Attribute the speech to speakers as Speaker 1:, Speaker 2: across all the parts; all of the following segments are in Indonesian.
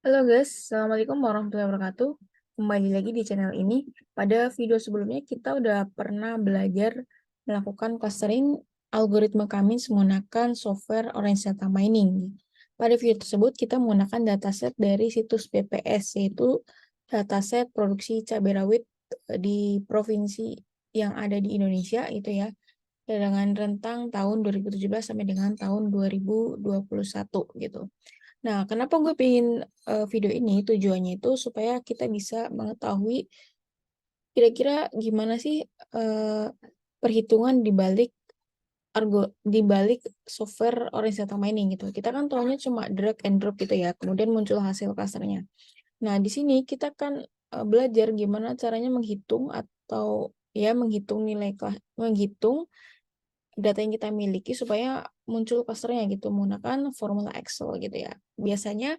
Speaker 1: Halo guys, Assalamualaikum warahmatullahi wabarakatuh. Kembali lagi di channel ini. Pada video sebelumnya kita udah pernah belajar melakukan clustering algoritma kami menggunakan software Orange Data Mining. Pada video tersebut kita menggunakan dataset dari situs BPS, yaitu dataset produksi cabai rawit di provinsi yang ada di Indonesia itu ya, dengan rentang tahun 2017 sampai dengan tahun 2021 gitu. Nah, kenapa gue pengen video ini? Tujuannya itu supaya kita bisa mengetahui kira-kira gimana sih eh, perhitungan di balik software Orange Data Mining gitu. Kita kan taunya cuma drag and drop gitu ya, kemudian muncul hasil clusternya. Nah, di sini kita kan belajar gimana caranya menghitung atau ya menghitung data yang kita miliki supaya muncul clusternya gitu menggunakan formula Excel gitu ya. Biasanya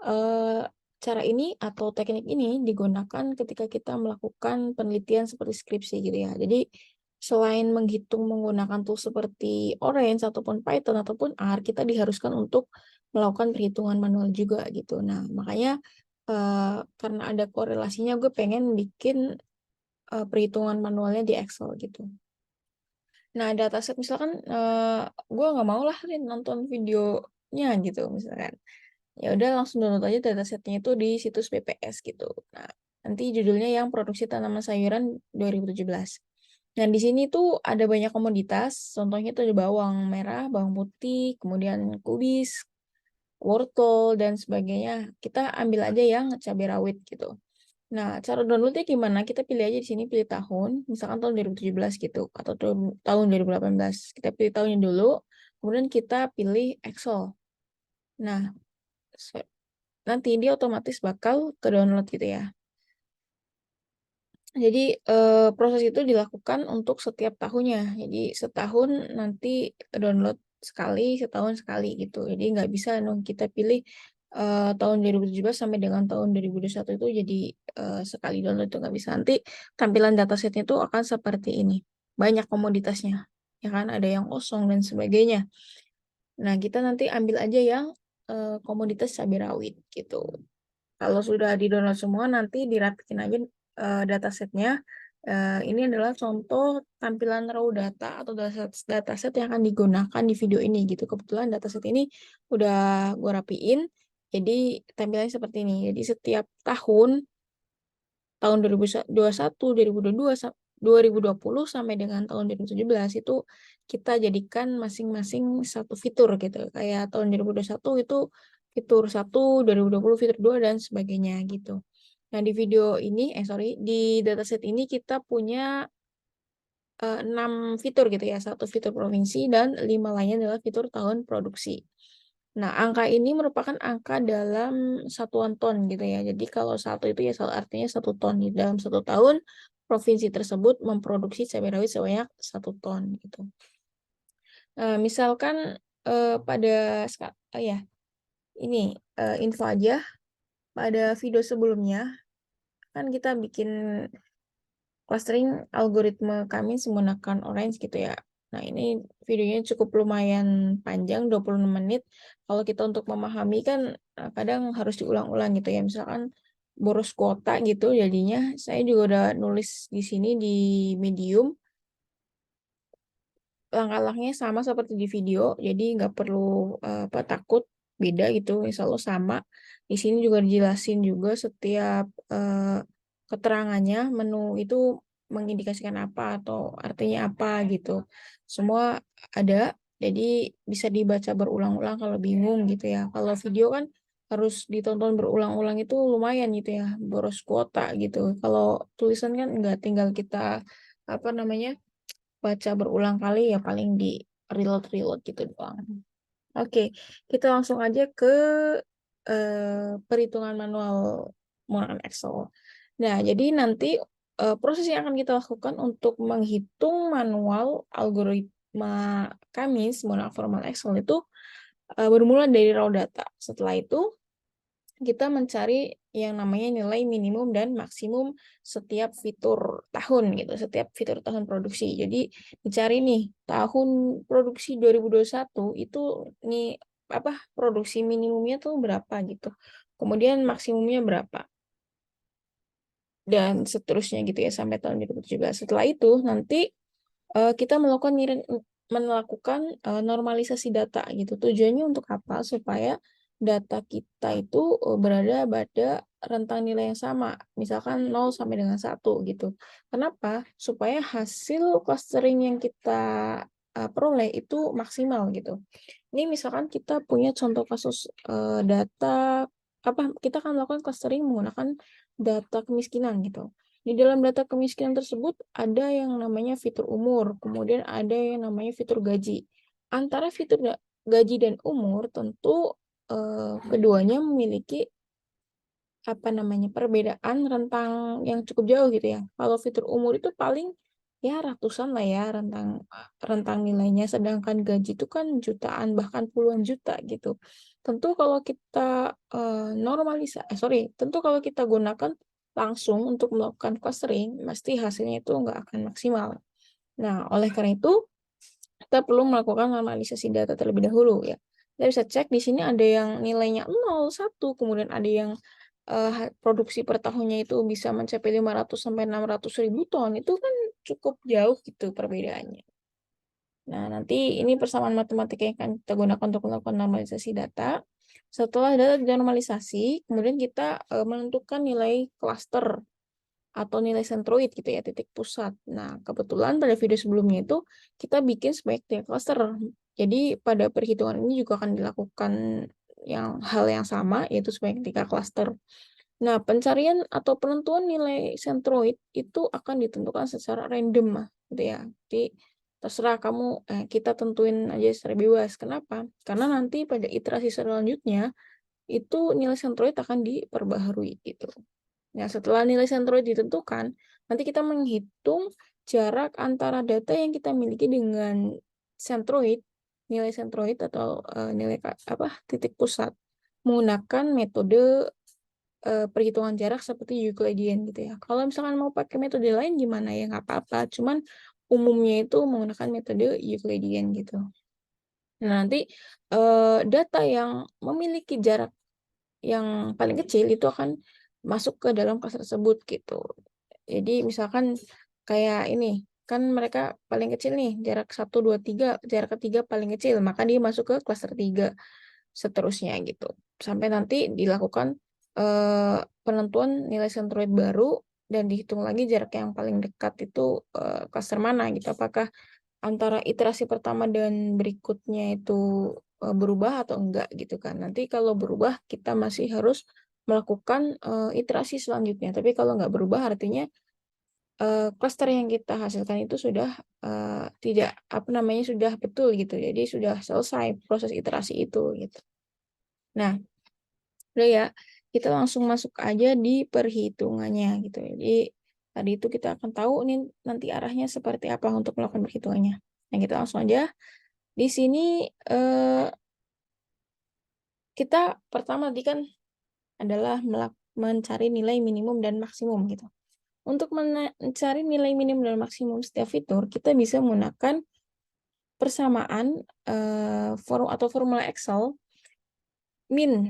Speaker 1: eh, cara ini atau teknik ini digunakan ketika kita melakukan penelitian seperti skripsi gitu ya. Jadi selain menghitung menggunakan tool seperti Orange ataupun Python ataupun R, kita diharuskan untuk melakukan perhitungan manual juga gitu. Nah, makanya karena ada korelasinya, gue pengen bikin perhitungan manualnya di Excel gitu. Nah, dataset misalkan gue nggak mau lah Rin, nonton videonya gitu misalkan. Ya udah langsung download aja datasetnya itu di situs BPS gitu. Nah, nanti judulnya yang produksi tanaman sayuran 2017. Nah, di sini tuh ada banyak komoditas, contohnya tuh ada bawang merah, bawang putih, kemudian kubis, wortel, dan sebagainya. Kita ambil aja yang cabai rawit gitu. Nah, cara downloadnya gimana? Kita pilih aja di sini, pilih tahun, misalkan tahun 2017 gitu, atau tahun 2018. Kita pilih tahunnya dulu, kemudian kita pilih Excel. Nah, nanti dia otomatis bakal ke download gitu ya. Jadi proses itu dilakukan untuk setiap tahunnya. Jadi setahun nanti download sekali, setahun sekali gitu. Jadi nggak bisa dong kita pilih tahun 2017 sampai dengan tahun 2021 itu jadi sekali download itu nggak bisa. Nanti tampilan datasetnya itu akan seperti ini. Banyak komoditasnya. Ya kan, ada yang kosong dan sebagainya. Nah, kita nanti ambil aja yang komoditas cabai rawit gitu. Kalau sudah di-download semua, nanti dirapikin aja datasetnya. Ini adalah contoh tampilan raw data atau dataset yang akan digunakan di video ini gitu. Kebetulan dataset ini udah gue rapiin. Jadi tampilannya seperti ini. Jadi setiap tahun 2021, 2022, 2020 sampai dengan tahun 2017 itu kita jadikan masing-masing satu fitur gitu. Kayak tahun 2021 itu fitur 1, 2020 fitur 2 dan sebagainya gitu. Nah, di video ini di dataset ini kita punya 6 fitur gitu ya. Satu fitur provinsi dan 5 lainnya adalah fitur tahun produksi. Nah, angka ini merupakan angka dalam satuan ton gitu ya. Jadi kalau satu itu ya artinya 1 ton. Di dalam 1 tahun, provinsi tersebut memproduksi cabai rawit sebanyak 1 ton gitu. Misalkan pada ya ini info aja pada video sebelumnya kan kita bikin clustering algoritma kami menggunakan Orange gitu ya. Nah, ini videonya cukup lumayan panjang, 26 menit. Kalau kita untuk memahami kan kadang harus diulang-ulang gitu ya. Misalkan boros kuota gitu jadinya. Saya juga udah nulis di sini di Medium. Langkah-langkahnya sama seperti di video, jadi nggak perlu takut beda gitu. Insya Allah sama. Di sini juga dijelasin juga setiap keterangannya, menu itu mengindikasikan apa atau artinya apa gitu. Semua ada, jadi bisa dibaca berulang-ulang kalau bingung gitu ya. Kalau video kan harus ditonton berulang-ulang itu lumayan gitu ya, boros kuota gitu. Kalau tulisan kan nggak, tinggal kita apa namanya baca berulang kali ya paling di reload gitu doang. Oke, kita langsung aja ke perhitungan manual menggunakan Excel. Nah, jadi nanti proses yang akan kita lakukan untuk menghitung manual algoritma kami menggunakan format Excel itu bermula dari raw data. Setelah itu kita mencari yang namanya nilai minimum dan maksimum setiap fitur tahun gitu, setiap fitur tahun produksi. Jadi dicari nih tahun produksi 2021 itu nih apa produksi minimumnya tuh berapa gitu. kemudian maksimumnya berapa, dan seterusnya gitu ya sampai tahun 2017. Setelah itu nanti kita melakukan normalisasi data gitu. Tujuannya untuk apa? Supaya data kita itu berada pada rentang nilai yang sama, misalkan 0 sampai dengan 1 gitu. Kenapa? Supaya hasil clustering yang kita peroleh itu maksimal gitu. Ini misalkan kita punya contoh kasus data apa, kita akan melakukan clustering menggunakan data kemiskinan gitu. Di dalam data kemiskinan tersebut ada yang namanya fitur umur, kemudian ada yang namanya fitur gaji. Antara fitur gaji dan umur tentu keduanya memiliki apa namanya perbedaan rentang yang cukup jauh gitu ya. Kalau fitur umur itu paling ya ratusan lah ya rentang rentang nilainya, sedangkan gaji itu kan jutaan bahkan puluhan juta gitu. Tentu kalau kita tentu kalau kita gunakan langsung untuk melakukan clustering, pasti hasilnya itu nggak akan maksimal. Nah, oleh karena itu kita perlu melakukan normalisasi data terlebih dahulu ya. Kita bisa cek di sini ada yang nilainya 0, 1, kemudian ada yang produksi per tahunnya itu bisa mencapai 500 sampai 600 ribu ton. Itu kan cukup jauh gitu perbedaannya. Nah, nanti ini persamaan matematika yang akan kita gunakan untuk melakukan normalisasi data. Setelah data dinormalisasi, kemudian kita menentukan nilai cluster atau nilai sentroid gitu ya, titik pusat. Nah, kebetulan pada video sebelumnya itu kita bikin sebanyak 3 cluster. Jadi pada perhitungan ini juga akan dilakukan hal yang sama, yaitu sebanyak 3 cluster. Nah, pencarian atau penentuan nilai sentroid itu akan ditentukan secara random gitu ya. Jadi terserah kamu, kita tentuin aja secara bebas. Kenapa? Karena nanti pada iterasi selanjutnya itu nilai sentroid akan diperbaharui gitu. Nah, setelah nilai sentroid ditentukan, nanti kita menghitung jarak antara data yang kita miliki dengan sentroid, nilai sentroid atau nilai titik pusat menggunakan metode perhitungan jarak seperti Euclidean gitu ya. Kalau misalkan mau pakai metode lain gimana ya nggak apa-apa, cuman umumnya itu menggunakan metode Euclidean gitu. Nah, nanti data yang memiliki jarak yang paling kecil itu akan masuk ke dalam kelas tersebut gitu. Jadi misalkan kayak ini, kan mereka paling kecil nih, jarak 1, 2, 3, jarak ketiga paling kecil, maka dia masuk ke klaster 3, seterusnya gitu. Sampai nanti dilakukan penentuan nilai sentroid baru dan dihitung lagi jarak yang paling dekat itu klaster mana gitu. Apakah antara iterasi pertama dan berikutnya itu berubah atau enggak gitu kan. Nanti kalau berubah kita masih harus melakukan iterasi selanjutnya. Tapi kalau nggak berubah artinya cluster yang kita hasilkan itu sudah tidak apa namanya sudah betul gitu. Jadi sudah selesai proses iterasi itu gitu. Nah, udah ya, kita langsung masuk aja di perhitungannya gitu. Jadi tadi itu kita akan tahu nih nanti arahnya seperti apa untuk melakukan perhitungannya. Nah, kita langsung aja. Di sini kita pertama tadi kan adalah mencari nilai minimum dan maksimum gitu. Untuk mencari nilai minimum dan maksimum setiap fitur, kita bisa menggunakan persamaan atau formula Excel min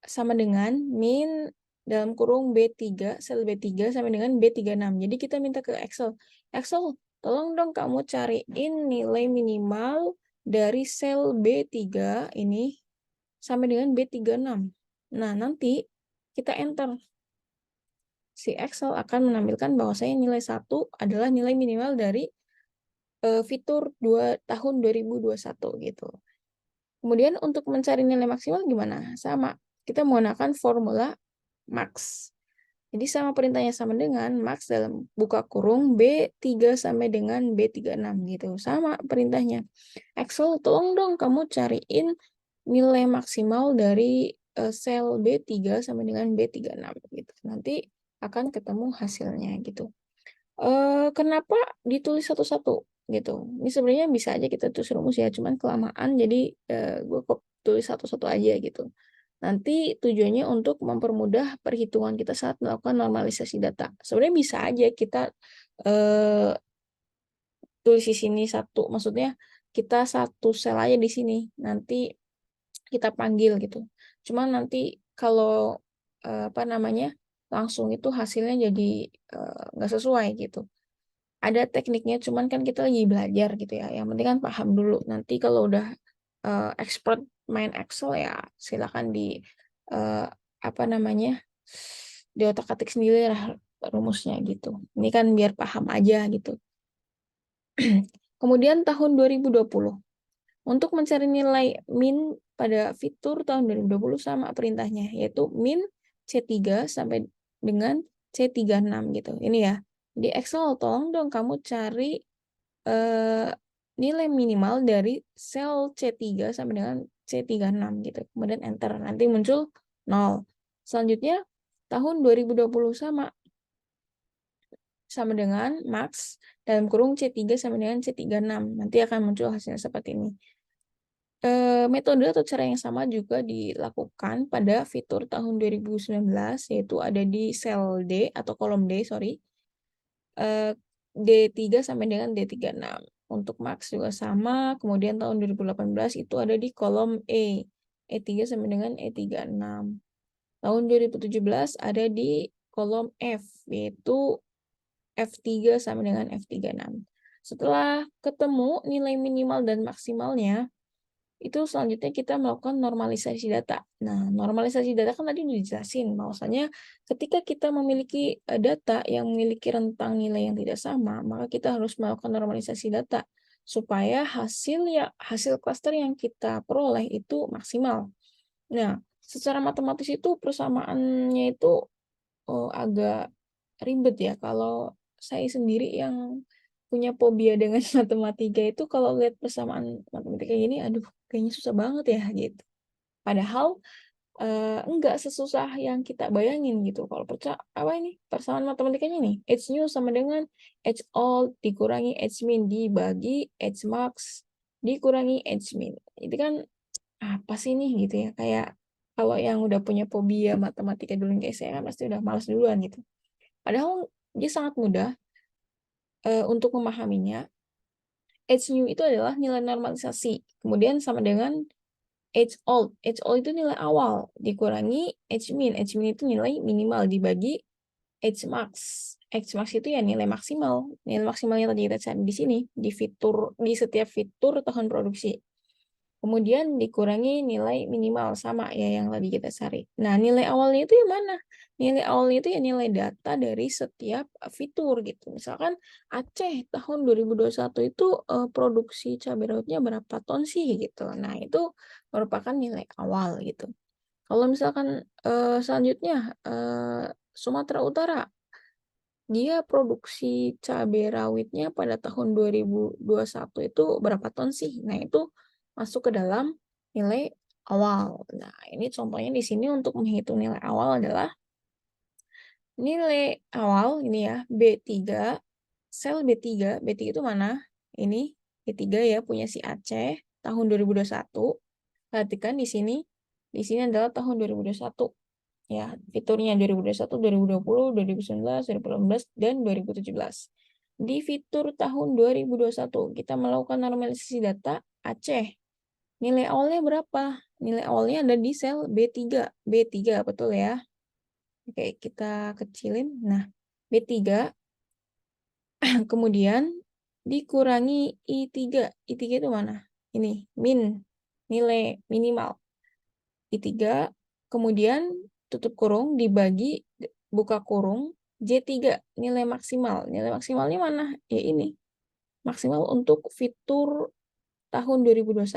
Speaker 1: sama dengan min dalam kurung B3, sel B3 sampai dengan B36. Jadi kita minta ke Excel, Excel, tolong dong kamu cariin nilai minimal dari sel B3 ini sampai dengan B36. Nah, nanti kita enter. Si Excel akan menampilkan bahwasanya nilai 1 adalah nilai minimal dari fitur 2 tahun 2021 gitu. Kemudian untuk mencari nilai maksimal gimana? Sama. Kita menggunakan formula max. Jadi sama perintahnya sama dengan max dalam buka kurung B3 sampai dengan B36 gitu. Sama perintahnya. Excel, tolong dong kamu cariin nilai maksimal dari sel B3 sampai dengan B36 gitu. Nanti akan ketemu hasilnya gitu. Kenapa ditulis satu-satu gitu? Ini sebenarnya bisa aja kita tulis rumus ya, cuman kelamaan jadi gue kok tulis satu-satu aja gitu. Nanti tujuannya untuk mempermudah perhitungan kita saat melakukan normalisasi data. Sebenarnya bisa aja kita eh, tulis di sini satu, maksudnya kita satu sel aja di sini. Nanti kita panggil gitu. Cuman nanti kalau langsung itu hasilnya jadi nggak sesuai gitu. Ada tekniknya, cuman kan kita lagi belajar gitu ya. Yang penting kan paham dulu. Nanti kalau udah expert main Excel ya silakan di eh, apa namanya di otak-atik sendiri lah rumusnya gitu. Ini kan biar paham aja gitu. Kemudian tahun 2020. Untuk mencari nilai min pada fitur tahun 2020 sama perintahnya, yaitu min C3 sampai dengan C36 gitu. Ini ya. Di Excel, tolong dong kamu cari eh, nilai minimal dari sel C3 sampai dengan C36 gitu. Kemudian enter. Nanti muncul 0. Selanjutnya, tahun 2020 sama dengan max dalam kurung C3 sama dengan C36. Nanti akan muncul hasilnya seperti ini. Metode atau cara yang sama juga dilakukan pada fitur tahun 2019, yaitu ada di sel D atau kolom D, sorry. D3 sampai dengan D36. Untuk max juga sama. Kemudian tahun 2018 itu ada di kolom E. E3 sampai dengan E36. Tahun 2017 ada di kolom F, yaitu F3 sama dengan F36. Setelah ketemu nilai minimal dan maksimalnya, itu selanjutnya kita melakukan normalisasi data. Nah, normalisasi data kan tadi udah dijelasin, bahwasanya ketika kita memiliki data yang memiliki rentang nilai yang tidak sama, maka kita harus melakukan normalisasi data supaya hasil klaster yang kita peroleh itu maksimal. Nah, secara matematis itu persamaannya itu agak ribet ya. Kalau saya sendiri yang punya fobia dengan matematika itu kalau lihat persamaan matematika gini, aduh, kayaknya susah banget ya gitu. Padahal enggak sesusah yang kita bayangin gitu. Kalau persamaan matematikanya nih, H new sama dengan H old dikurangi H min dibagi H max dikurangi H min. Itu kan apa sih nih gitu ya? Kayak kalau yang udah punya fobia matematika dulu kayak saya kan pasti udah malas duluan gitu. Padahal dia sangat mudah untuk memahaminya. H new itu adalah nilai normalisasi. Kemudian sama dengan H old. H old itu nilai awal dikurangi H min. H min itu nilai minimal dibagi H max. H max itu ya nilai maksimal. Nilai maksimalnya tadi kita cari di sini di setiap fitur tahun produksi. Kemudian dikurangi nilai minimal sama ya yang tadi kita cari. Nah, nilai awalnya itu yang mana? Nilai awalnya itu ya nilai data dari setiap fitur gitu. Misalkan Aceh tahun 2021 itu produksi cabai rawitnya berapa ton sih gitu. Nah, itu merupakan nilai awal gitu. Kalau misalkan selanjutnya Sumatera Utara, dia produksi cabai rawitnya pada tahun 2021 itu berapa ton sih? Nah, itu masuk ke dalam nilai awal. Nah, ini contohnya di sini untuk menghitung nilai awal adalah nilai awal ini ya, B3, sel B3. B3 itu mana? Ini B3 ya, punya si Aceh tahun 2021. Perhatikan di sini. Di sini adalah tahun 2021. Ya, fiturnya 2021, 2020, 2019, 2018, dan 2017. Di fitur tahun 2021, kita melakukan normalisasi data Aceh. Nilai awalnya berapa? Nilai awalnya ada di sel B3. B3, betul ya? Oke, kita kecilin. Nah, B3, kemudian dikurangi I3. I3 itu mana? Ini, min, nilai minimal. I3, kemudian tutup kurung dibagi buka kurung J3 nilai maksimal. Nilai maksimalnya mana? Ya ini. Maksimal untuk fitur tahun 2021.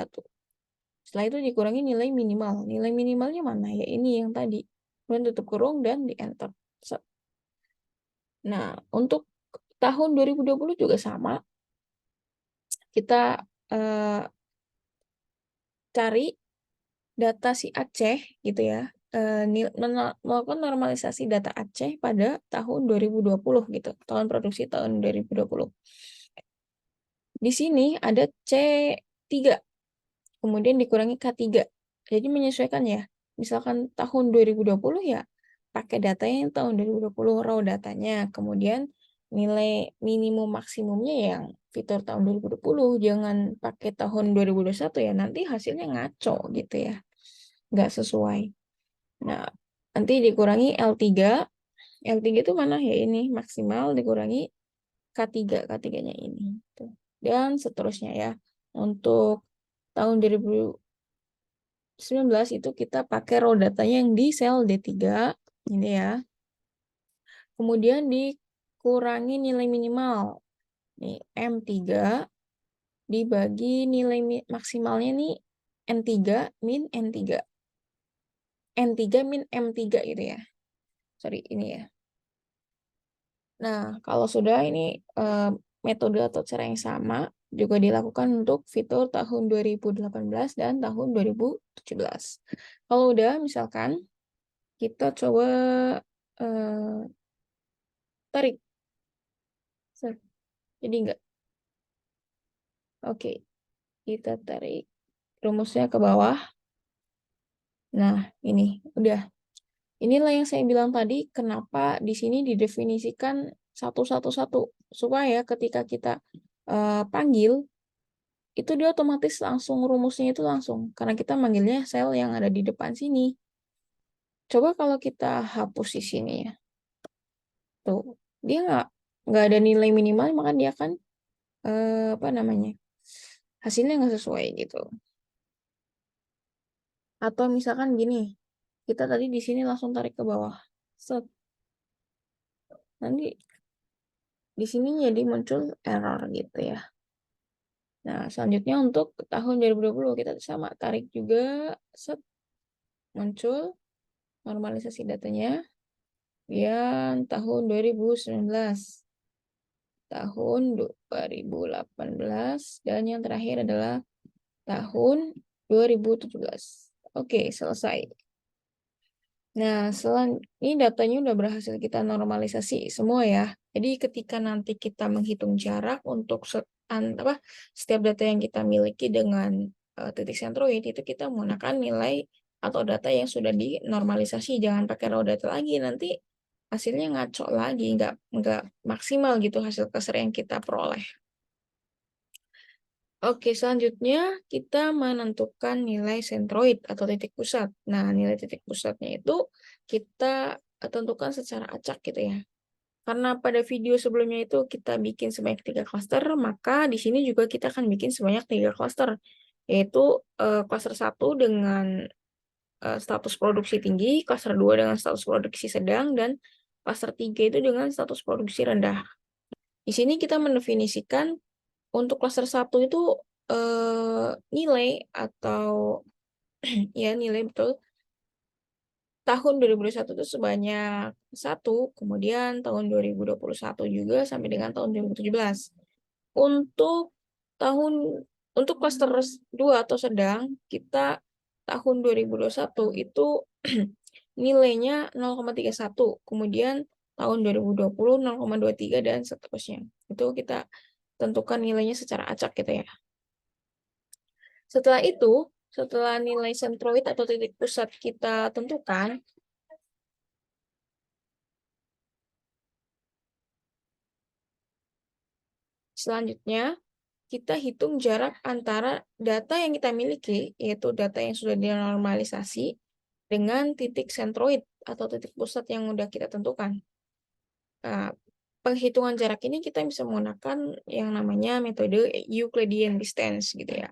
Speaker 1: Setelah itu dikurangi nilai minimal. Nilai minimalnya mana? Ya ini yang tadi. Kemudian tutup kurung dan di enter. Nah, untuk tahun 2020 juga sama. Kita eh, cari data si Aceh gitu ya. Melakukan normalisasi data Aceh pada tahun 2020 gitu. Tahun produksi tahun 2020. Di sini ada C3, kemudian dikurangi K3. Jadi menyesuaikan ya. Misalkan tahun 2020 ya pakai datanya yang tahun 2020 raw datanya. Kemudian nilai minimum maksimumnya yang fitur tahun 2020. Jangan pakai tahun 2021 ya. Nanti hasilnya ngaco gitu ya. Nggak sesuai. Nah, nanti dikurangi L3. L3 itu mana ya, ini maksimal dikurangi K3, K3-nya ini. Tuh. Dan seterusnya ya. Untuk tahun 2019 itu kita pakai raw datanya yang di sel D3. Ini ya. Kemudian dikurangi nilai minimal. Nih, M3 dibagi nilai maksimalnya nih N3 min N3. N3 min M3 gitu ya. Sorry, ini ya. Nah, kalau sudah ini metode atau cara yang sama juga dilakukan untuk fitur tahun 2018 dan tahun 2017. Kalau udah, misalkan kita coba eh, tarik. Jadi enggak. Oke, kita tarik rumusnya ke bawah. Nah, ini udah. Inilah yang saya bilang tadi, kenapa di sini didefinisikan satu-satu-satu. Supaya ketika kita panggil, itu dia otomatis langsung rumusnya itu langsung. Karena kita manggilnya sel yang ada di depan sini. Coba kalau kita hapus di sini ya. Tuh, dia nggak ada nilai minimal, maka dia akan apa namanya, hasilnya nggak sesuai gitu. Atau misalkan gini, kita tadi di sini langsung tarik ke bawah. Set. Nanti di sini jadi muncul error gitu ya. Nah, selanjutnya untuk tahun 2020 kita sama tarik juga, set, muncul normalisasi datanya. Kemudian tahun 2019, tahun 2018, dan yang terakhir adalah tahun 2017. Oke, selesai. Nah, ini datanya udah berhasil kita normalisasi semua ya. Jadi ketika nanti kita menghitung jarak untuk setiap data yang kita miliki dengan titik sentroid, itu kita menggunakan nilai atau data yang sudah dinormalisasi. Jangan pakai raw data lagi, nanti hasilnya ngaco lagi, nggak maksimal gitu hasil cluster yang kita peroleh. Oke, selanjutnya kita menentukan nilai sentroid atau titik pusat. Nah, nilai titik pusatnya itu kita tentukan secara acak gitu ya. Karena pada video sebelumnya itu kita bikin sebanyak 3 klaster, maka di sini juga kita akan bikin sebanyak 3 klaster, yaitu klaster 1 dengan status produksi tinggi, klaster 2 dengan status produksi sedang, dan klaster 3 itu dengan status produksi rendah. Di sini kita mendefinisikan untuk klaster 1 itu nilai atau ya nilai betul tahun 2021 itu sebanyak 1, kemudian tahun 2021 juga sampai dengan tahun 2017. Untuk tahun untuk klaster 2 atau sedang, kita tahun 2021 itu nilainya 0,31, kemudian tahun 2020 0,23 dan seterusnya. Itu kita tentukan nilainya secara acak gitu ya. Setelah itu, setelah nilai sentroid atau titik pusat kita tentukan, selanjutnya kita hitung jarak antara data yang kita miliki, yaitu data yang sudah dinormalisasi, dengan titik sentroid atau titik pusat yang sudah kita tentukan. Nah, penghitungan jarak ini kita bisa menggunakan yang namanya metode Euclidean distance gitu ya.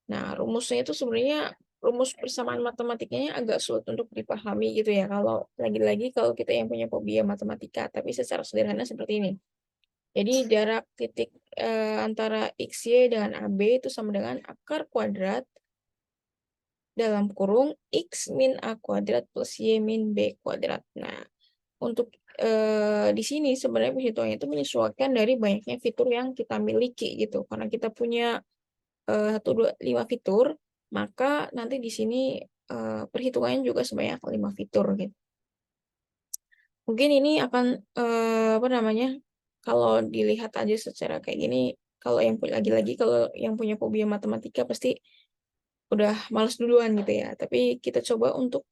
Speaker 1: Nah, rumusnya itu sebenarnya rumus persamaan matematikanya agak sulit untuk dipahami gitu ya. Kalau lagi-lagi kalau kita yang punya fobia matematika, tapi secara sederhana seperti ini. Jadi jarak titik antara XY dengan AB itu sama dengan akar kuadrat dalam kurung X min A kuadrat plus Y min B kuadrat. Nah, untuk di sini sebenarnya perhitungannya itu menyesuaikan dari banyaknya fitur yang kita miliki gitu. Karena kita punya 1, 2, 5 fitur, maka nanti di sini perhitungannya juga sebanyak 5 fitur gitu. Mungkin ini akan apa namanya, kalau dilihat aja secara kayak gini, kalau yang lagi-lagi kalau yang punya fobia matematika pasti udah males duluan gitu ya. Tapi kita coba untuk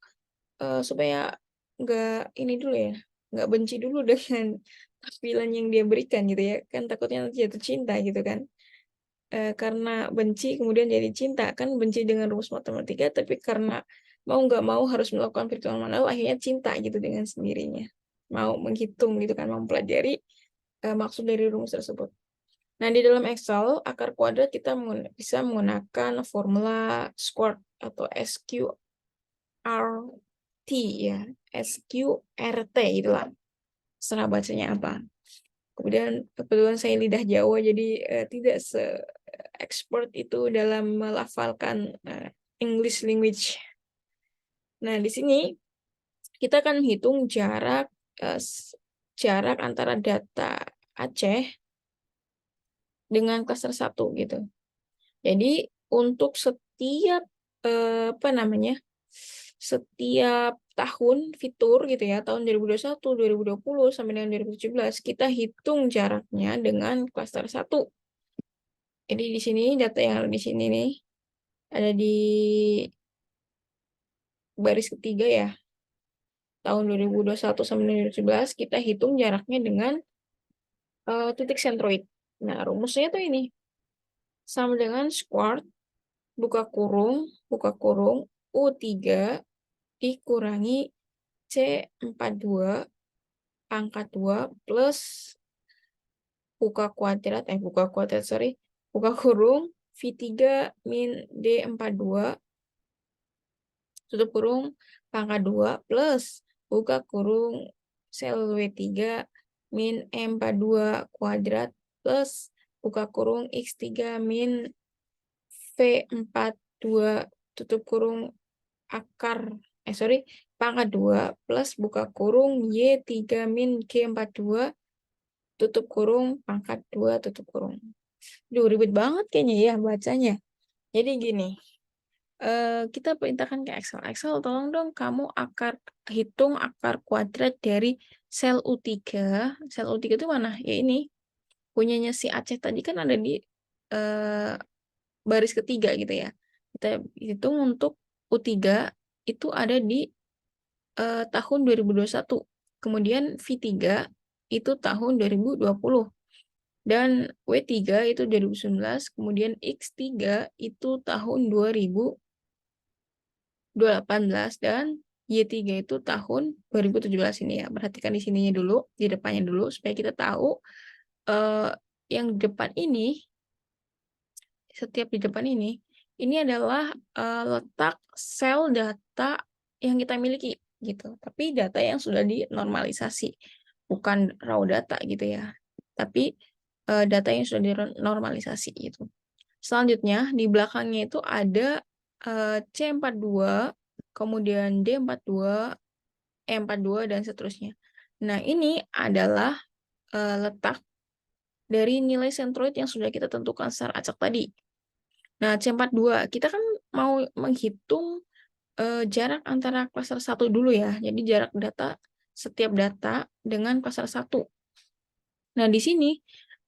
Speaker 1: supaya nggak ini dulu ya, nggak benci dulu dengan tampilan yang dia berikan gitu ya. Kan takutnya nanti jatuh cinta gitu kan. Karena benci kemudian jadi cinta, kan benci dengan rumus matematika, tapi karena mau nggak mau harus melakukan perhitungan manual, akhirnya cinta gitu dengan sendirinya. Mau menghitung gitu kan, mau mempelajari maksud dari rumus tersebut. Nah, di dalam Excel, akar kuadrat kita bisa menggunakan formula squared atau SQRT ya. SQRT itulah. Serah bacanya apa. Kemudian kebetulan saya lidah Jawa, jadi tidak se-expert itu dalam melafalkan English language. Nah, di sini kita akan menghitung jarak antara data Aceh dengan klaster 1 gitu. Jadi untuk setiap setiap tahun fitur gitu ya, tahun 2021, 2020 sampai dengan 2017 kita hitung jaraknya dengan klaster 1. Jadi di sini data yang ada di sini nih ada di baris ketiga ya. Tahun 2021 sampai 2017 kita hitung jaraknya dengan titik sentroid. Nah, rumusnya tuh ini. Sama dengan squared buka kurung U3 dikurangi C42 pangkat 2 plus buka kurung V3 min D42 tutup kurung pangkat 2 plus buka kurung sel W3 min M42 kuadrat plus buka kurung X3 min V42 tutup kurung pangkat 2 plus buka kurung Y3 min G42 tutup kurung pangkat 2 tutup kurung. Duh, ribet banget kayaknya ya bacanya. Jadi gini, kita perintahkan ke Excel. Excel, tolong dong kamu hitung akar kuadrat dari sel U3. Sel U3 itu mana? Ya ini. Punyanya si Aceh tadi kan ada di baris ketiga gitu ya. Kita hitung untuk U3 itu ada di tahun 2021. Kemudian V3 itu tahun 2020. Dan W3 itu 2019, kemudian X3 itu tahun 2018, dan Y3 itu tahun 2017 ini ya. Perhatikan di sininya dulu, di depannya dulu, supaya kita tahu yang di depan ini, setiap di depan ini adalah letak sel data yang kita miliki gitu. Tapi data yang sudah dinormalisasi, bukan raw data gitu ya. Tapi data yang sudah dinormalisasi gitu. Selanjutnya di belakangnya itu ada C42, kemudian D42, E42 dan seterusnya. Nah, ini adalah letak dari nilai sentroid yang sudah kita tentukan secara acak tadi. Nah, C42 kita kan mau menghitung jarak antara klaster 1 dulu ya. Jadi jarak setiap data dengan klaster 1. Nah, di sini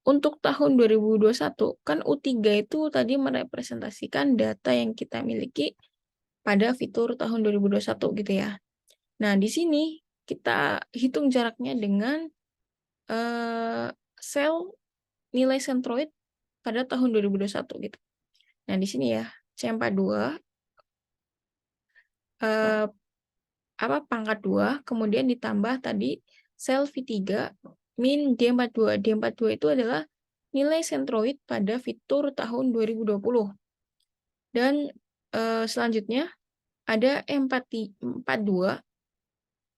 Speaker 1: untuk tahun 2021 kan U3 itu tadi merepresentasikan data yang kita miliki pada fitur tahun 2021 gitu ya. Nah, di sini kita hitung jaraknya dengan sel nilai sentroid pada tahun 2021 gitu. Nah, di sini ya, C42 pangkat 2, kemudian ditambah tadi sel V3 min D42. D42 itu adalah nilai sentroid pada fitur tahun 2020. Dan selanjutnya ada E42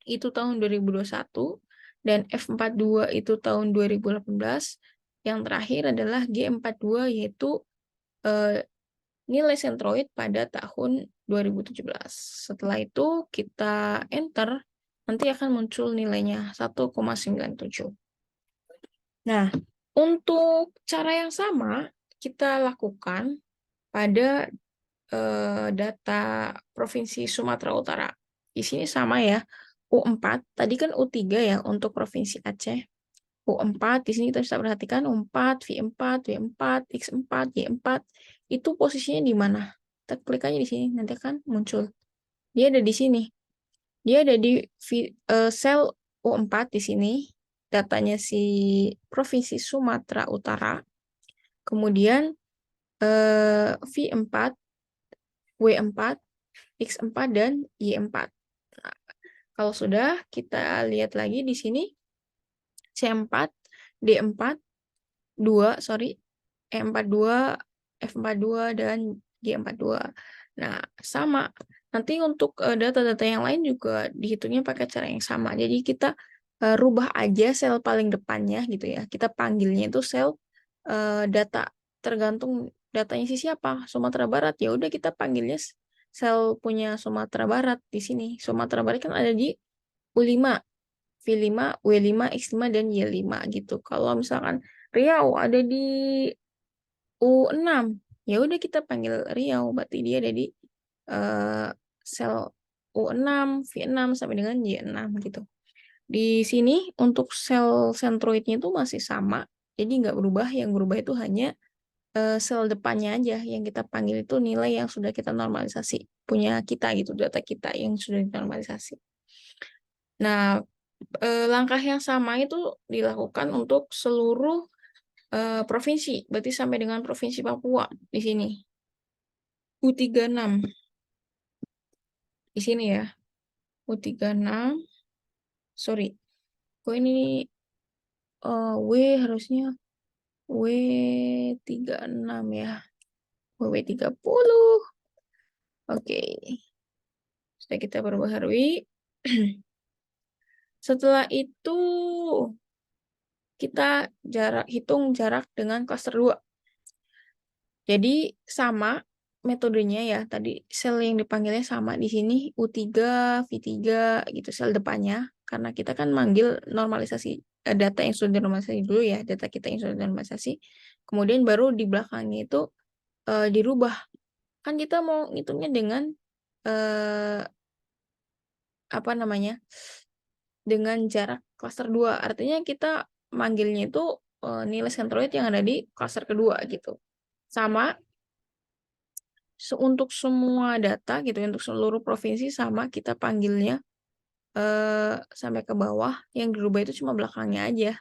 Speaker 1: itu tahun 2021 dan F42 itu tahun 2018. Yang terakhir adalah G42 yaitu nilai sentroid pada tahun 2017. Setelah itu kita enter, nanti akan muncul nilainya 1,97. Nah, untuk cara yang sama kita lakukan pada data Provinsi Sumatera Utara. Di sini sama ya, U4, tadi kan U3 ya untuk Provinsi Aceh. U4, di sini kita bisa perhatikan U4, V4, W4, X4, Y4, itu posisinya di mana? Kita klik aja di sini, nanti akan muncul. Dia ada di sini. Dia ada di sel U4 di sini, datanya si Provinsi Sumatera Utara. Kemudian V4, W4, X4 dan Y4. Nah, kalau sudah, kita lihat lagi di sini C4, D4, 2, sorry, E42, F42, dan G42. Nah, sama. Nanti untuk data-data yang lain juga dihitungnya pakai cara yang sama. Jadi kita rubah aja sel paling depannya gitu ya. Kita panggilnya itu sel data. Tergantung datanya si siapa. Sumatera Barat. Ya udah kita panggilnya sel punya Sumatera Barat di sini. Sumatera Barat kan ada di U5, V5, W5, X5, dan Y5 gitu. Kalau misalkan Riau ada di U6, ya udah kita panggil Riau, berarti dia ada di eh, sel U6, V6 sampai dengan Y6 gitu. Di sini untuk sel sentroidnya itu masih sama, jadi nggak berubah. Yang berubah itu hanya sel depannya aja yang kita panggil itu nilai yang sudah kita normalisasi, punya kita gitu, data kita yang sudah dinormalisasi. Nah, langkah yang sama itu dilakukan untuk seluruh provinsi, berarti sampai dengan Provinsi Papua di sini. U36 di sini ya. U36, sorry. Kok ini W harusnya W36 ya. W30. Oke. Sudah kita perbaharui. Setelah itu kita hitung jarak dengan klaster 2. Jadi sama metodenya ya. Tadi sel yang dipanggilnya sama di sini U3, V3 gitu sel depannya. Karena kita kan manggil normalisasi data yang sudah dinormalisasi dulu ya, data kita yang sudah dinormalisasi. Kemudian baru di belakangnya itu dirubah. Kan kita mau ngitungnya dengan apa namanya? Dengan jarak klaster 2. Artinya kita manggilnya itu nilai sentroid yang ada di klaster kedua gitu. Sama untuk semua data gitu, untuk seluruh provinsi sama kita panggilnya sampai ke bawah. Yang dirubah itu cuma belakangnya aja.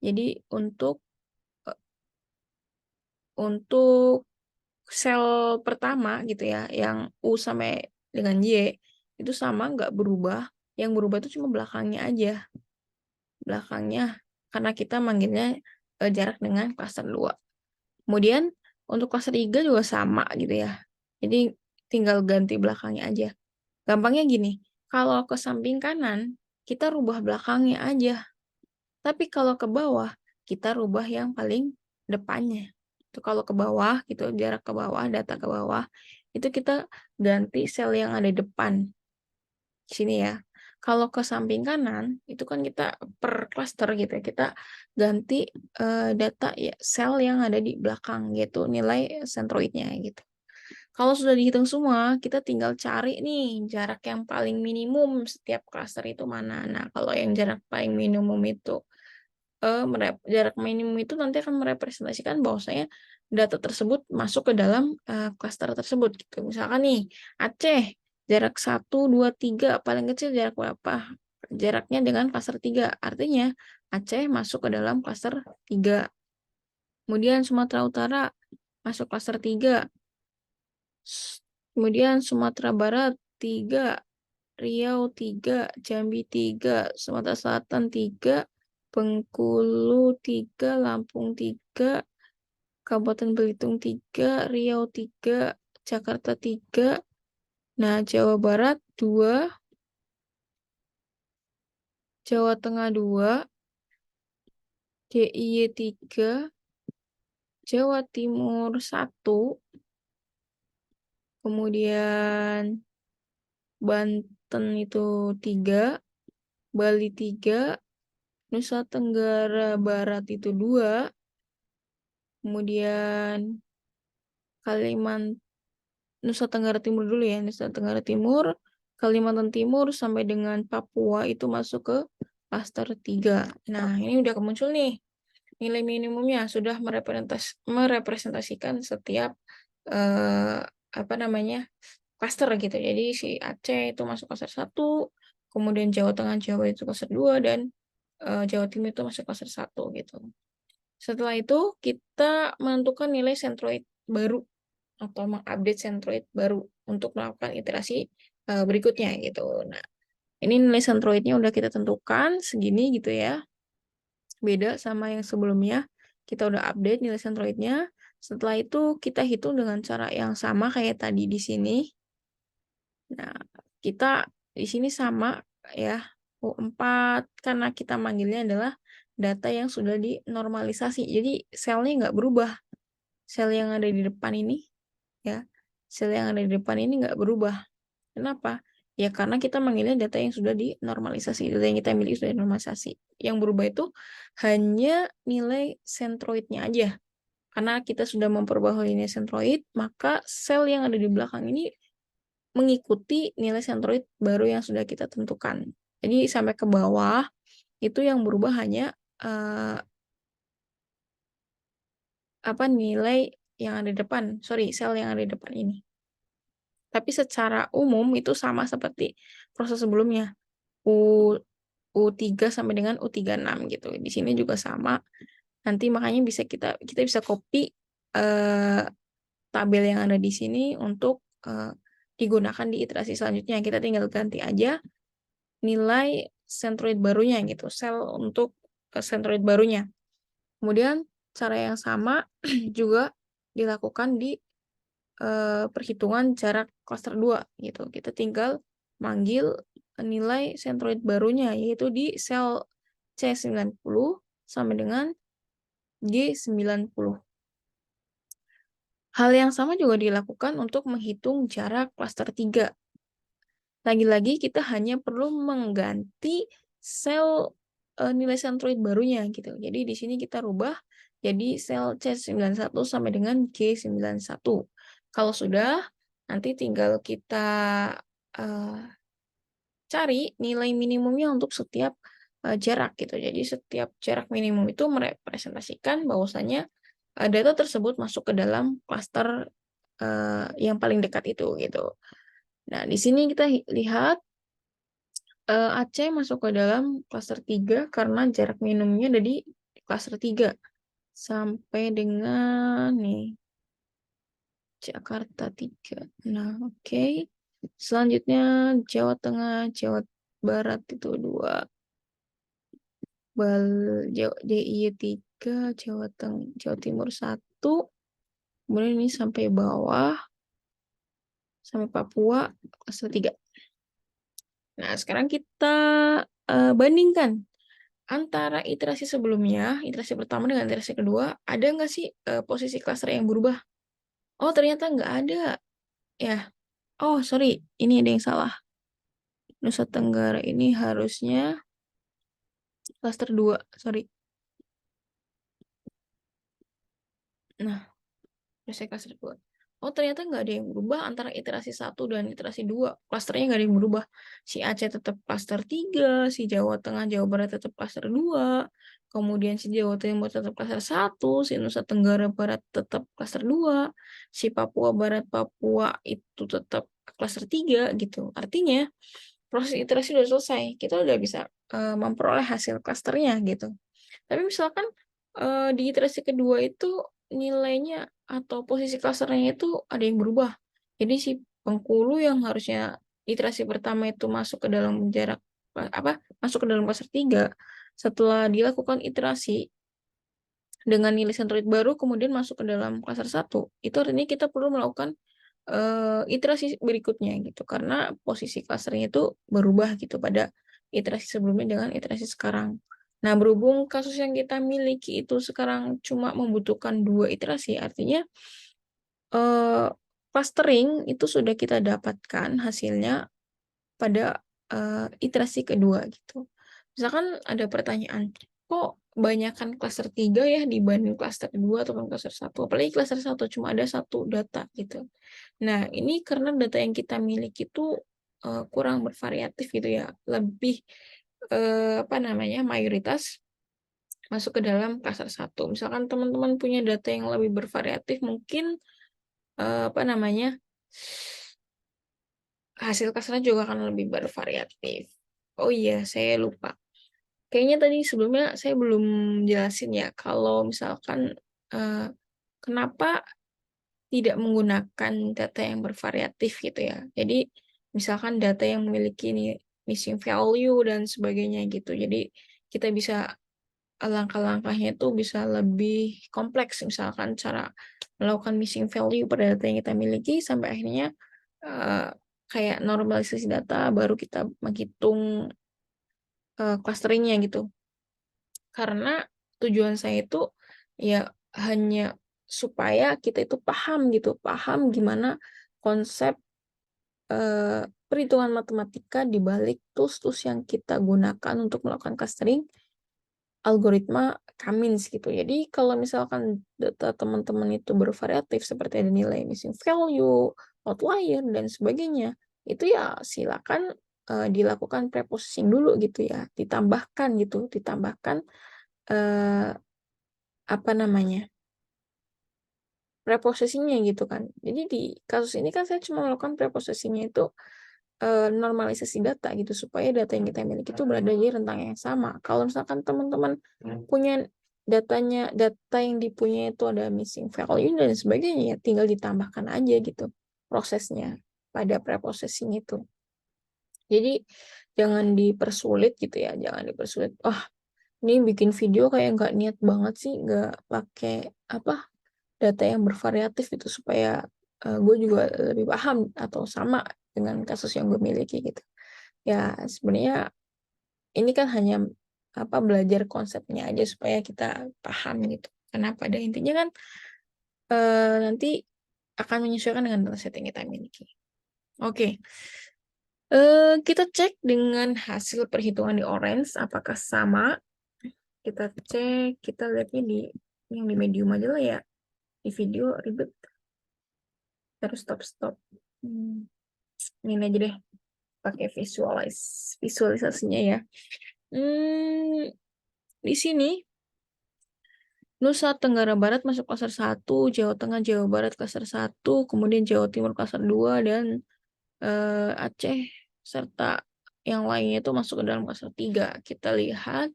Speaker 1: Jadi untuk sel pertama gitu ya, yang U sampai dengan Y itu sama, nggak berubah. Yang berubah itu cuma belakangnya aja. Belakangnya karena kita manggilnya jarak dengan klaster 2. Kemudian untuk klaster 3 juga sama gitu ya. Jadi tinggal ganti belakangnya aja. Gampangnya gini, kalau ke samping kanan, kita rubah belakangnya aja. Tapi kalau ke bawah, kita rubah yang paling depannya. Itu kalau ke bawah, gitu, jarak ke bawah, data ke bawah, itu kita ganti sel yang ada di depan. Di sini ya. Kalau ke samping kanan, itu kan kita per cluster gitu ya. Kita ganti data ya, sel yang ada di belakang gitu, nilai sentroidnya gitu. Kalau sudah dihitung semua, kita tinggal cari nih jarak yang paling minimum setiap cluster itu mana. Nah, kalau yang jarak paling minimum itu jarak minimum itu nanti akan merepresentasikan bahwasanya data tersebut masuk ke dalam klaster tersebut gitu. Misalkan nih Aceh jarak 1, 2, 3 paling kecil jarak berapa? Jaraknya dengan klaster 3. Artinya Aceh masuk ke dalam klaster 3. Kemudian Sumatera Utara masuk klaster 3. Kemudian Sumatera Barat 3, Riau 3, Jambi 3, Sumatera Selatan 3, Bengkulu 3, Lampung 3, Kabupaten Belitung 3, Riau 3, Jakarta 3. Nah, Jawa Barat 2, Jawa Tengah 2, DIY 3, Jawa Timur 1, kemudian Banten itu 3, Bali 3, Nusa Tenggara Barat itu 2, kemudian Nusa Tenggara Timur dulu ya, Nusa Tenggara Timur, Kalimantan Timur sampai dengan Papua itu masuk ke klaster 3. Nah, ini udah muncul nih nilai minimumnya, sudah merepresentasikan setiap apa namanya klaster gitu. Jadi si Aceh itu masuk klaster 1, kemudian Jawa Tengah Jawa itu klaster 2, dan Jawa Timur itu masuk klaster 1 gitu. Setelah itu kita menentukan nilai sentroid baru atau mengupdate sentroid baru. untuk melakukan iterasi berikutnya gitu. Nah, ini nilai sentroidnya udah kita tentukan segini gitu ya. Beda sama yang sebelumnya. Kita udah update nilai sentroidnya. Setelah itu kita hitung dengan cara yang sama kayak tadi di sini. Nah, kita di sini sama ya. U4 karena kita manggilnya adalah data yang sudah dinormalisasi. Jadi selnya nggak berubah. Sel yang ada di depan ini ya. Sel yang ada di depan ini nggak berubah. Kenapa? Ya karena kita manggilnya data yang sudah dinormalisasi. Data yang kita miliki sudah dinormalisasi. Yang berubah itu hanya nilai sentroidnya aja. Karena kita sudah memperbaharui nilai sentroid, maka sel yang ada di belakang ini mengikuti nilai sentroid baru yang sudah kita tentukan. Jadi sampai ke bawah, itu yang berubah hanya nilai yang ada di depan. Sorry, sel yang ada di depan ini. Tapi secara umum itu sama seperti proses sebelumnya. U3 sampai dengan U36 gitu. Di sini juga sama. Nanti makanya kita bisa copy tabel yang ada di sini untuk digunakan di iterasi selanjutnya. Kita tinggal ganti aja nilai sentroid barunya gitu, sel untuk sentroid barunya. Kemudian cara yang sama juga dilakukan di perhitungan jarak klaster 2 gitu. Kita tinggal manggil nilai sentroid barunya yaitu di sel C90 sama dengan G90. Hal yang sama juga dilakukan untuk menghitung jarak klaster 3. Lagi-lagi kita hanya perlu mengganti sel nilai sentroid barunya gitu. Jadi di sini kita rubah jadi sel C91 sampai dengan G91. Kalau sudah, nanti tinggal kita cari nilai minimumnya untuk setiap jarak gitu. Jadi setiap jarak minimum itu merepresentasikan bahwasanya data tersebut masuk ke dalam klaster yang paling dekat itu gitu. Nah, di sini kita lihat Aceh masuk ke dalam klaster 3 karena jarak minimumnya ada di klaster 3 sampai dengan nih Jakarta 3. Nah, oke. Selanjutnya Jawa Tengah, Jawa Barat itu 2. DIY 3, Jawa Timur 1. Kemudian ini sampai bawah sampai Papua klaster 3. Nah, sekarang kita bandingkan antara iterasi sebelumnya, iterasi pertama dengan iterasi kedua, ada nggak sih posisi klaster yang berubah? Oh, ternyata nggak ada. Ya, oh sorry, ini ada yang salah. Nusa Tenggara ini harusnya klaster 2, sorry. Nah, harusnya klaster 2. Oh, ternyata nggak ada yang berubah antara iterasi 1 dan iterasi 2. Klasternya nggak ada yang berubah. Si Aceh tetap klaster 3, si Jawa Tengah, Jawa Barat tetap klaster 2, kemudian si Jawa Timur tetap klaster 1, si Nusa Tenggara Barat tetap klaster 2, si Papua Barat, Papua itu tetap klaster 3 gitu. Artinya, proses iterasi sudah selesai. Kita udah bisa memperoleh hasil klasternya gitu. Tapi misalkan di iterasi kedua itu nilainya atau posisi klasternya itu ada yang berubah. Jadi si Bengkulu yang harusnya iterasi pertama itu masuk ke dalam jarak masuk ke dalam klaster 3 setelah dilakukan iterasi dengan nilai sentroid baru kemudian masuk ke dalam klaster 1. Itu artinya kita perlu melakukan iterasi berikutnya gitu karena posisi klasternya itu berubah gitu pada iterasi sebelumnya dengan iterasi sekarang. Nah, berhubung kasus yang kita miliki itu sekarang cuma membutuhkan 2 iterasi, artinya clustering itu sudah kita dapatkan hasilnya pada iterasi kedua gitu. Misalkan ada pertanyaan, kok banyakkan klaster 3 ya dibanding klaster 2 atau klaster 1? Apalagi klaster 1 cuma ada 1 data gitu. Nah, ini karena data yang kita miliki itu kurang bervariatif gitu ya. Lebih mayoritas masuk ke dalam klaster 1. Misalkan teman-teman punya data yang lebih bervariatif, mungkin hasil klasternya juga akan lebih bervariatif. Oh iya, saya lupa. Kayaknya tadi sebelumnya saya belum jelasin ya, kalau misalkan kenapa tidak menggunakan data yang bervariatif gitu ya. Jadi misalkan data yang memiliki missing value dan sebagainya gitu. Jadi kita bisa langkah-langkahnya itu bisa lebih kompleks, misalkan cara melakukan missing value pada data yang kita miliki sampai akhirnya eh, kayak normalisasi data baru kita menghitung clusteringnya gitu. Karena tujuan saya itu ya hanya supaya kita itu paham gitu, paham gimana konsep perhitungan matematika di balik tools-tools yang kita gunakan untuk melakukan clustering algoritma Cummins gitu. Jadi kalau misalkan data teman-teman itu bervariatif seperti ada nilai missing value, outlier dan sebagainya, itu ya silakan dilakukan preprocessing dulu gitu ya, ditambahkan gitu, ditambahkan eh, apa namanya? Preprocessingnya gitu kan. Jadi di kasus ini kan saya cuma melakukan preprocessingnya itu normalisasi data gitu supaya data yang kita miliki itu berada di rentang yang sama. Kalau misalkan teman-teman punya data yang dipunyai itu ada missing value dan sebagainya ya tinggal ditambahkan aja gitu prosesnya pada preprocessing itu. Jadi jangan dipersulit gitu ya, jangan dipersulit. Wah, ini bikin video kayak nggak niat banget sih, nggak pakai apa data yang bervariatif itu supaya gue juga lebih paham atau sama dengan kasus yang gue miliki gitu. Ya sebenarnya ini kan hanya apa belajar konsepnya aja supaya kita paham gitu. Karena pada intinya kan nanti akan menyesuaikan dengan dataset yang kita miliki. Oke, kita cek dengan hasil perhitungan di Orange apakah sama. Kita cek, kita lihatnya di yang di medium aja lah ya. Di video ribet. Terus stop. Ini aja deh pakai visualisasinya ya. Di sini Nusa Tenggara Barat masuk klaster 1, Jawa Tengah, Jawa Barat klaster 1, kemudian Jawa Timur klaster 2 dan Aceh serta yang lainnya itu masuk ke dalam klaster 3. Kita lihat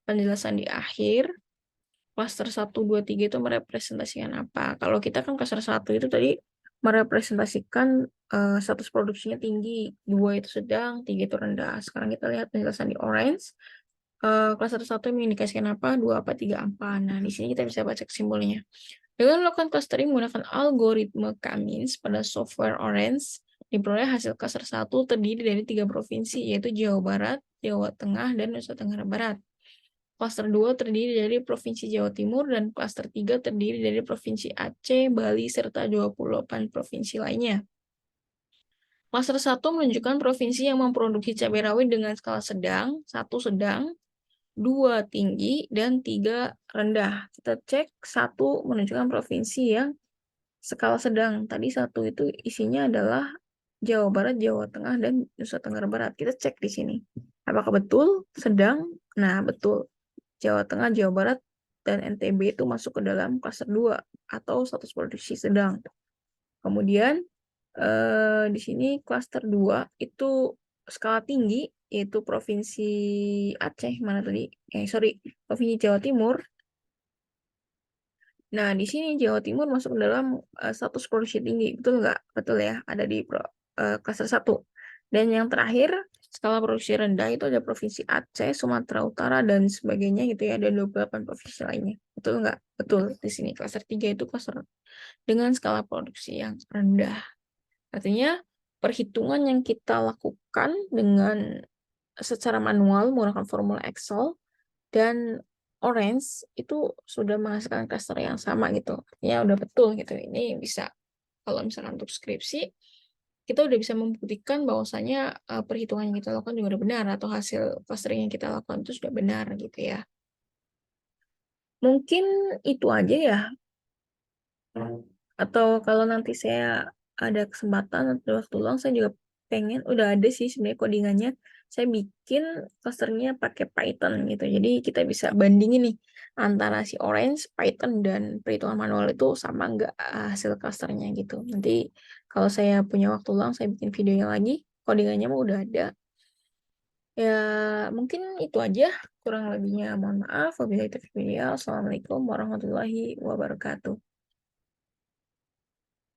Speaker 1: penjelasan di akhir. Klaster 1, 2, 3 itu merepresentasikan apa? Kalau kita kan klaster 1 itu tadi merepresentasikan status produksinya tinggi, 2 itu sedang, 3 itu rendah. Sekarang kita lihat penjelasan di orange. Klaster 1 mengindikasikan apa, 2 apa, 3 apa. Nah, di sini kita bisa baca simbolnya. Dengan melakukan clustering menggunakan algoritma Cummins pada software Orange, diperoleh hasil klaster 1 terdiri dari 3 provinsi, yaitu Jawa Barat, Jawa Tengah, dan Nusa Tenggara Barat. Klaster 2 terdiri dari Provinsi Jawa Timur dan klaster 3 terdiri dari Provinsi Aceh, Bali, serta 28 provinsi lainnya. Klaster 1 menunjukkan provinsi yang memproduksi cabai rawit dengan skala sedang, 1 sedang, 2 tinggi, dan 3 rendah. Kita cek 1 menunjukkan provinsi yang skala sedang. Tadi 1 itu isinya adalah Jawa Barat, Jawa Tengah, dan Nusa Tenggara Barat. Kita cek di sini. Apakah betul sedang? Nah, betul. Jawa Tengah, Jawa Barat, dan NTB itu masuk ke dalam klaster 2 atau status produksi sedang. Kemudian di sini klaster 2 itu skala tinggi yaitu Provinsi Aceh mana tadi? Provinsi Jawa Timur. Nah, di sini Jawa Timur masuk ke dalam status produksi tinggi. Betul nggak? Betul ya, ada di klaster 1. Dan yang terakhir, skala produksi rendah itu ada Provinsi Aceh, Sumatera Utara, dan sebagainya gitu ya. Dan 28 provinsi lainnya. Betul nggak? Betul. Di sini klaster 3 itu klaster dengan skala produksi yang rendah. Artinya, perhitungan yang kita lakukan dengan secara manual menggunakan formula Excel dan Orange itu sudah menghasilkan cluster yang sama gitu. Ya udah betul gitu. Ini bisa kalau misalkan untuk skripsi kita udah bisa membuktikan bahwasanya perhitungan yang kita lakukan juga udah benar atau hasil clustering yang kita lakukan itu sudah benar gitu ya. Mungkin itu aja ya. Atau kalau nanti saya ada kesempatan atau waktu luang saya juga pengen udah ada sih sebenarnya codingannya saya bikin clusternya pakai Python gitu jadi kita bisa bandingin nih antara si Orange, Python dan perhitungan manual itu sama nggak hasil clusternya gitu nanti kalau saya punya waktu luang saya bikin videonya lagi codingannya mah udah ada ya mungkin itu aja kurang lebihnya mohon maaf wabillahi taufiq wal hidayah. Assalamualaikum warahmatullahi wabarakatuh.